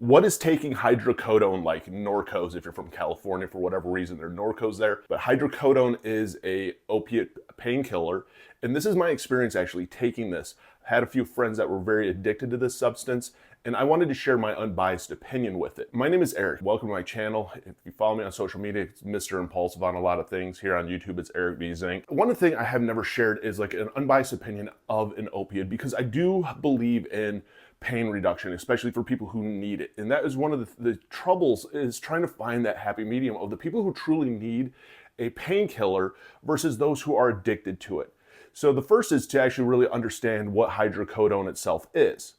What is taking hydrocodone like Norcos if you're from California for whatever reason? There are Norcos there, but hydrocodone is a opiate painkiller. And this is my experience actually taking this. I had a few friends that were very addicted to this substance, and I wanted to share my unbiased opinion with it. My name is Eric. Welcome to my channel. If you follow me on social media, it's Mr. Impulsive on a lot of things. Here on YouTube, it's Eric B. Zink. One thing I have never shared is like an unbiased opinion of an opiate, because I do believe in pain reduction, especially for people who need it. And that is one of the troubles, is trying to find that happy medium of the people who truly need a painkiller versus those who are addicted to it. So the first is to actually really understand what hydrocodone itself is.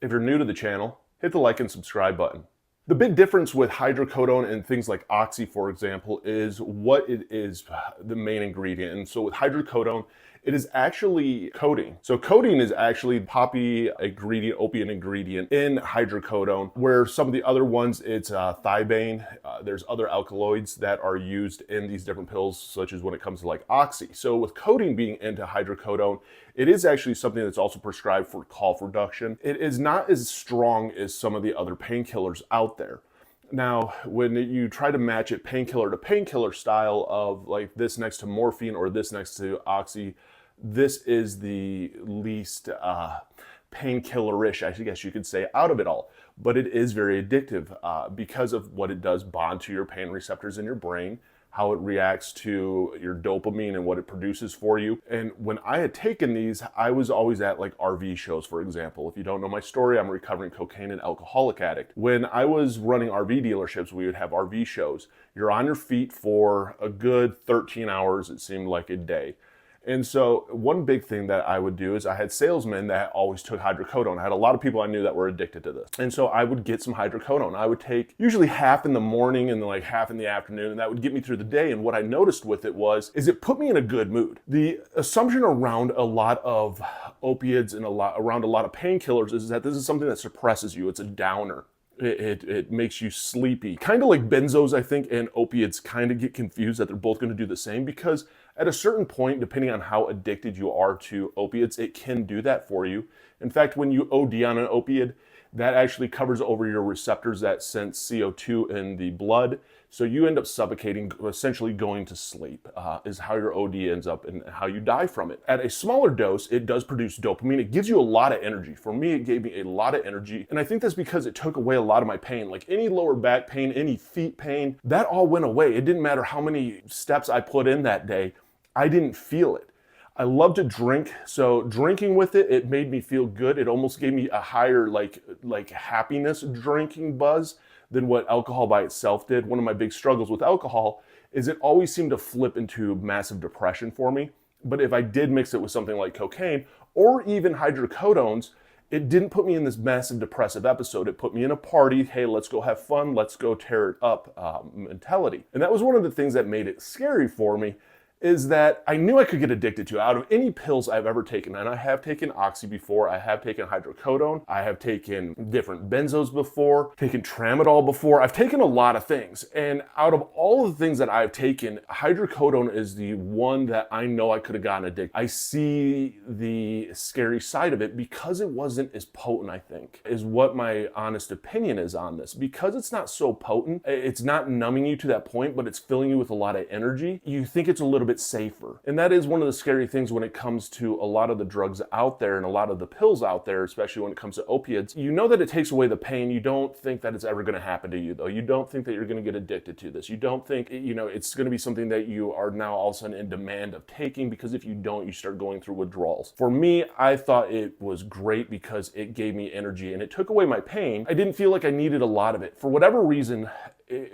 If you're new to the channel, hit the like and subscribe button. The big difference with hydrocodone and things like oxy, for example, is what it is, the main ingredient. And so with hydrocodone, it is actually codeine. So codeine is actually poppy ingredient, opiate ingredient in hydrocodone, where some of the other ones, it's thiobane. There's other alkaloids that are used in these different pills, such as when it comes to like oxy. So with codeine being into hydrocodone, it is actually something that's also prescribed for cough reduction. It is not as strong as some of the other painkillers out there. Now, when you try to match it painkiller to painkiller style of like this next to morphine or this next to oxy, this is the least painkillerish, I guess you could say, out of it all. But it is very addictive because of what it does bond to your pain receptors in your brain, how it reacts to your dopamine and what it produces for you. And when I had taken these, I was always at like RV shows, for example. If you don't know my story, I'm a recovering cocaine and alcoholic addict. When I was running RV dealerships, we would have RV shows. You're on your feet for a good 13 hours, it seemed like a day. And so one big thing that I would do is I had salesmen that always took hydrocodone. I had a lot of people I knew that were addicted to this. And so I would get some hydrocodone. I would take usually half in the morning and then like half in the afternoon, and that would get me through the day. And what I noticed with it is it put me in a good mood. The assumption around a lot of opiates and around a lot of painkillers is that this is something that suppresses you. It's a downer. It makes you sleepy. Kind of like benzos, I think, and opiates kind of get confused that they're both going to do the same, because at a certain point, depending on how addicted you are to opiates, it can do that for you. In fact, when you OD on an opiate, that actually covers over your receptors that sense CO2 in the blood. So you end up suffocating, essentially going to sleep, is how your OD ends up and how you die from it. At a smaller dose, it does produce dopamine. It gives you a lot of energy. For me, it gave me a lot of energy. And I think that's because it took away a lot of my pain. Like any lower back pain, any feet pain, that all went away. It didn't matter how many steps I put in that day. I didn't feel it. I love to drink, so drinking with it, it made me feel good. It almost gave me a higher like happiness drinking buzz than what alcohol by itself did. One of my big struggles with alcohol is it always seemed to flip into massive depression for me. But if I did mix it with something like cocaine or even hydrocodones, it didn't put me in this massive depressive episode. It put me in a party, hey, let's go have fun, let's go tear it up mentality. And that was one of the things that made it scary for me, is that I knew I could get addicted to. Out of any pills I've ever taken, and I have taken oxy before, I have taken hydrocodone, I have taken different benzos before, taken tramadol before, I've taken a lot of things. And out of all of the things that I've taken, hydrocodone is the one that I know I could have gotten addicted. I see the scary side of it because it wasn't as potent, I think, is what my honest opinion is on this. Because it's not so potent, it's not numbing you to that point, but it's filling you with a lot of energy, you think it's a little bit safer. And that is one of the scary things when it comes to a lot of the drugs out there and a lot of the pills out there, especially when it comes to opiates. You know that it takes away the pain. You don't think that it's ever going to happen to you, though. You don't think that you're going to get addicted to this. You don't think, it's going to be something that you are now all of a sudden in demand of taking, because if you don't, you start going through withdrawals. For me, I thought it was great because it gave me energy and it took away my pain. I didn't feel like I needed a lot of it. For whatever reason,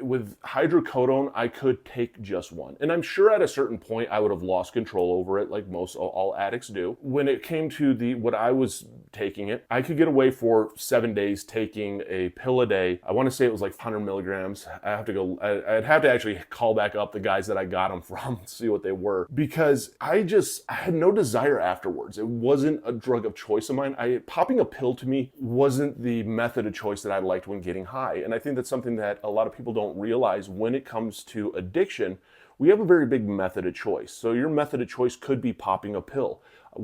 with hydrocodone, I could take just one. And I'm sure at a certain point I would have lost control over it, like most all addicts do. When it came to what I was taking it, I could get away for 7 days taking a pill a day. I want to say it was like 100 milligrams. I'd have to actually call back up the guys that I got them from to see what they were, because I had no desire afterwards. It wasn't a drug of choice of mine. Popping a pill to me wasn't the method of choice that I liked when getting high. And I think that's something that a lot of people don't realize when it comes to addiction. we have a very big method of choice. So your method of choice could be popping a pill.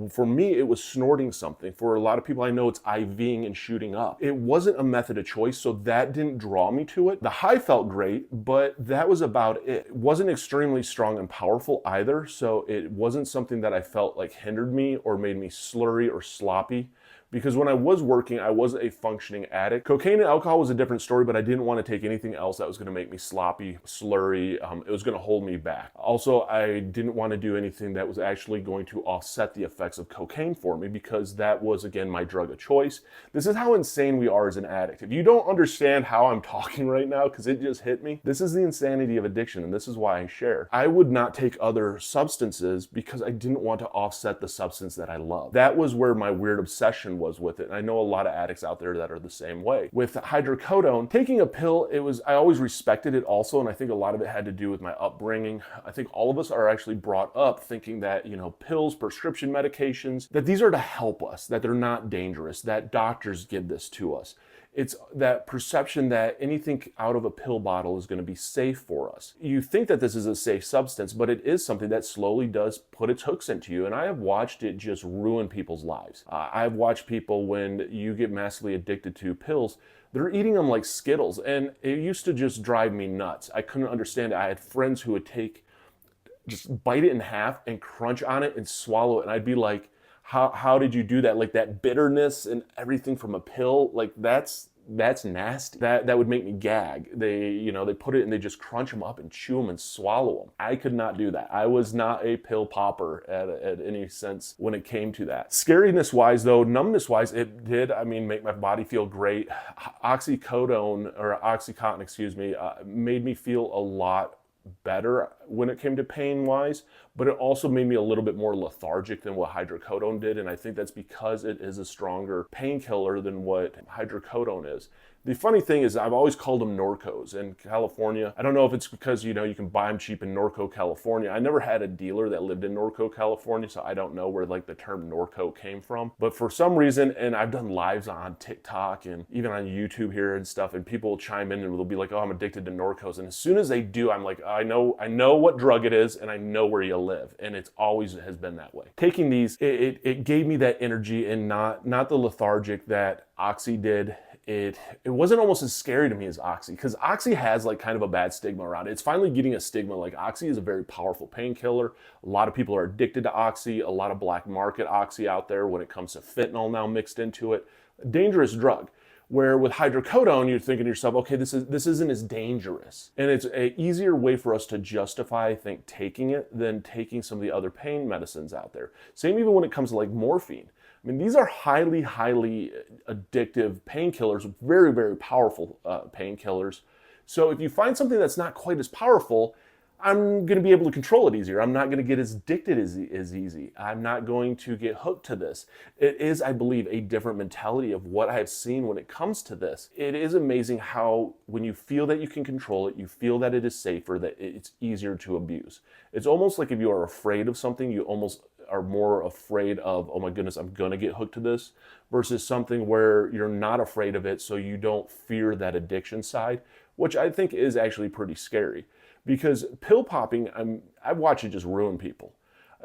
For me, it was snorting something. For a lot of people I know, it's IVing and shooting up. It wasn't a method of choice, so that didn't draw me to it. The high felt great, but that was about it. It wasn't extremely strong and powerful either, so it wasn't something that I felt like hindered me or made me slurry or sloppy. Because when I was working, I was a functioning addict. Cocaine and alcohol was a different story, but I didn't want to take anything else that was going to make me sloppy, slurry. It was going to hold me back. Also, I didn't want to do anything that was actually going to offset the effects of cocaine for me, because that was, again, my drug of choice. This is how insane we are as an addict. If you don't understand how I'm talking right now, because it just hit me, this is the insanity of addiction, and this is why I share. I would not take other substances because I didn't want to offset the substance that I love. That was where my weird obsession was with it. And I know a lot of addicts out there that are the same way. With hydrocodone, taking a pill, I always respected it also, and I think a lot of it had to do with my upbringing. I think all of us are actually brought up thinking that, pills, prescription medications, that these are to help us, that they're not dangerous, that doctors give this to us. It's that perception that anything out of a pill bottle is going to be safe for us. You think that this is a safe substance, but it is something that slowly does put its hooks into you. And I have watched it just ruin people's lives. I've watched people, when you get massively addicted to pills, they're eating them like Skittles. And it used to just drive me nuts. I couldn't understand it. I had friends who would just bite it in half and crunch on it and swallow it. And I'd be like, how did you do that? Like, that bitterness and everything from a pill, like that's nasty. That would make me gag. They put it and they just crunch them up and chew them and swallow them. I could not do that. I was not a pill popper at any sense when it came to that. Scariness wise though, numbness wise, it did, make my body feel great. Oxycodone, or Oxycontin, made me feel a lot better when it came to pain wise, but it also made me a little bit more lethargic than what hydrocodone did, and I think that's because it is a stronger painkiller than what hydrocodone is. The funny thing is, I've always called them Norcos in California. I don't know if it's because, you can buy them cheap in Norco, California. I never had a dealer that lived in Norco, California, so I don't know where the term Norco came from. But for some reason, and I've done lives on TikTok and even on YouTube here and stuff, and people will chime in and they'll be like, oh, I'm addicted to Norcos. And as soon as they do, I'm like, I know what drug it is, and I know where you live. And it's always has been that way. Taking these, it gave me that energy and not the lethargic that Oxy did. It wasn't almost as scary to me as Oxy, because Oxy has kind of a bad stigma around it. It's finally getting a stigma. Oxy is a very powerful painkiller. A lot of people are addicted to Oxy. A lot of black market Oxy out there when it comes to fentanyl now mixed into it. A dangerous drug. Where with hydrocodone, you're thinking to yourself, okay, this isn't as dangerous. And it's an easier way for us to justify, I think, taking it than taking some of the other pain medicines out there. Same even when it comes to morphine. These are highly, highly addictive painkillers, very, very powerful painkillers. So if you find something that's not quite as powerful, I'm going to be able to control it easier. I'm not going to get as addicted as easy. I'm not going to get hooked to this. It is, I believe, a different mentality of what I've seen when it comes to this. It is amazing how when you feel that you can control it, you feel that it is safer, that it's easier to abuse. It's almost like if you are afraid of something, you almost are more afraid of, oh my goodness, I'm going to get hooked to this, versus something where you're not afraid of it, so you don't fear that addiction side, which I think is actually pretty scary. Because pill popping, I watch it just ruin people.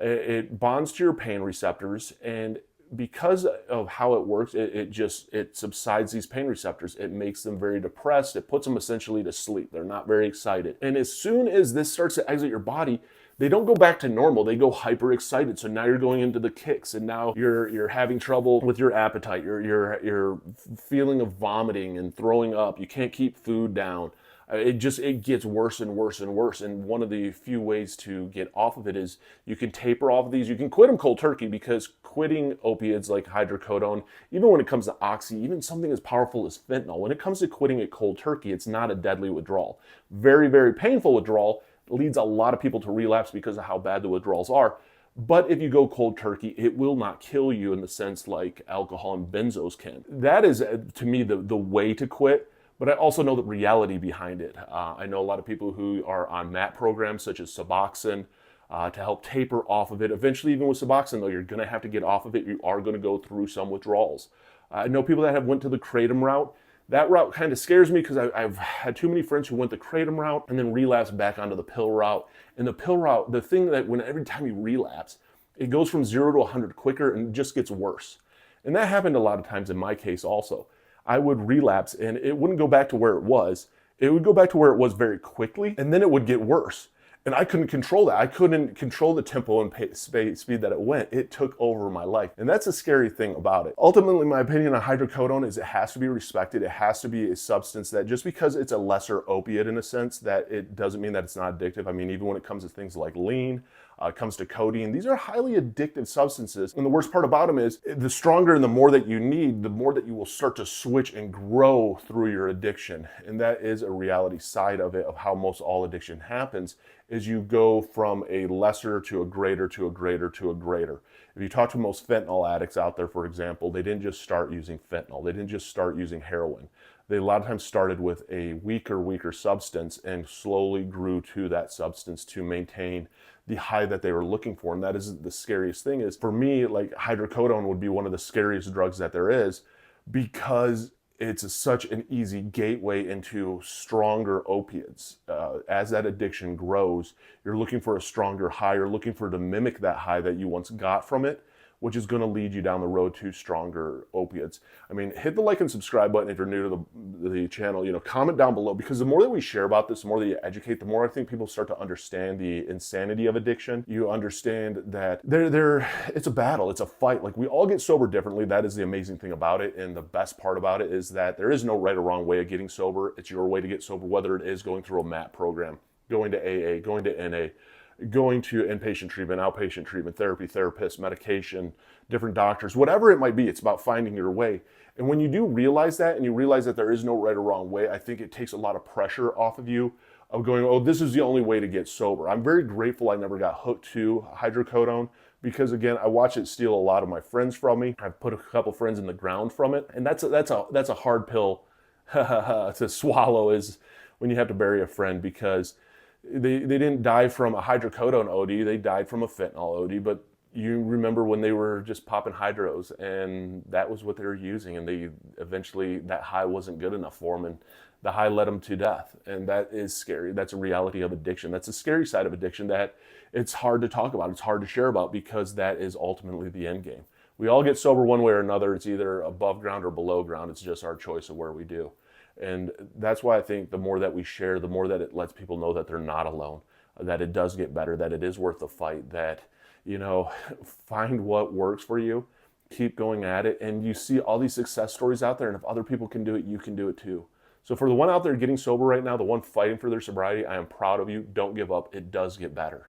It bonds to your pain receptors, and because of how it works, it subsides these pain receptors. It makes them very depressed. It puts them essentially to sleep. They're not very excited. And as soon as this starts to exit your body, they don't go back to normal. They go hyper excited. So now you're going into the kicks, and now you're having trouble with your appetite. You're feeling of vomiting and throwing up. You can't keep food down. It gets worse and worse and worse. And one of the few ways to get off of it is you can taper off of these. You can quit them cold turkey, because quitting opiates like hydrocodone, even when it comes to Oxy, even something as powerful as fentanyl, when it comes to quitting it cold turkey, it's not a deadly withdrawal. Very, very painful withdrawal. Leads a lot of people to relapse because of how bad the withdrawals are. But if you go cold turkey, it will not kill you in the sense like alcohol and benzos can. That is, to me, the way to quit. But I also know the reality behind it. I know a lot of people who are on MAT programs such as Suboxone to help taper off of it. Eventually, even with Suboxone, though, you're going to have to get off of it. You are going to go through some withdrawals. I know people that have went to the kratom route. That route kind of scares me because I've had too many friends who went the kratom route and then relapsed back onto the pill route. And the pill route, the thing that when every time you relapse, it goes from 0 to 100 quicker and just gets worse. And that happened a lot of times in my case also. I would relapse and it wouldn't go back to where it was. It would go back to where it was very quickly, and then it would get worse. And I couldn't control that. I couldn't control the tempo and speed that it went. It took over my life. And that's a scary thing about it. Ultimately, my opinion on hydrocodone is it has to be respected. It has to be a substance that just because it's a lesser opiate in a sense, that it doesn't mean that it's not addictive. I mean, even when it comes to things like lean, it comes to codeine, these are highly addictive substances. And the worst part about them is the stronger and the more that you need, the more that you will start to switch and grow through your addiction. And that is a reality side of it, of how most all addiction happens, is you go from a lesser to a greater to a greater to a greater. If you talk to most fentanyl addicts out there, for example, they didn't just start using fentanyl. They didn't just start using heroin. They a lot of times started with a weaker substance and slowly grew to that substance to maintain the high that they were looking for. And that is the scariest thing. Is for me, like, hydrocodone would be one of the scariest drugs that there is, because it's such an easy gateway into stronger opiates. As that addiction grows, you're looking for a stronger high. You're looking for to mimic that high that you once got from it, which is going to lead you down the road to stronger opiates. I mean, hit the like and subscribe button if you're new to the channel. You know, comment down below, because the more that we share about this, the more that you educate, the more I think people start to understand the insanity of addiction. You understand that it's a battle, it's a fight. Like, we all get sober differently. That is the amazing thing about it, and the best part about it is that there is no right or wrong way of getting sober. It's your way to get sober, whether it is going through a MAP program, going to AA, going to NA, going to inpatient treatment, outpatient treatment, therapy, therapists, medication, different doctors, whatever it might be. It's about finding your way. And when you do realize that, and you realize that there is no right or wrong way, I think it takes a lot of pressure off of you of going, oh, this is the only way to get sober. I'm very grateful I never got hooked to hydrocodone, because again, I watched it steal a lot of my friends from me. I've put a couple friends in the ground from it. And that's a hard pill to swallow, is when you have to bury a friend, because they didn't die from a hydrocodone OD, they died from a fentanyl OD. But you remember when they were just popping hydros, and that was what they were using, and they eventually, that high wasn't good enough for them, and the high led them to death. And that is scary. That's a reality of addiction. That's a scary side of addiction that it's hard to talk about, it's hard to share about, because that is ultimately the end game. We all get sober one way or another. It's either above ground or below ground. It's just our choice of where we do. And that's why I think the more that we share, the more that it lets people know that they're not alone, that it does get better, that it is worth the fight, that, you know, find what works for you, keep going at it. And you see all these success stories out there, and if other people can do it, you can do it too. So for the one out there getting sober right now, the one fighting for their sobriety, I am proud of you. Don't give up. It does get better.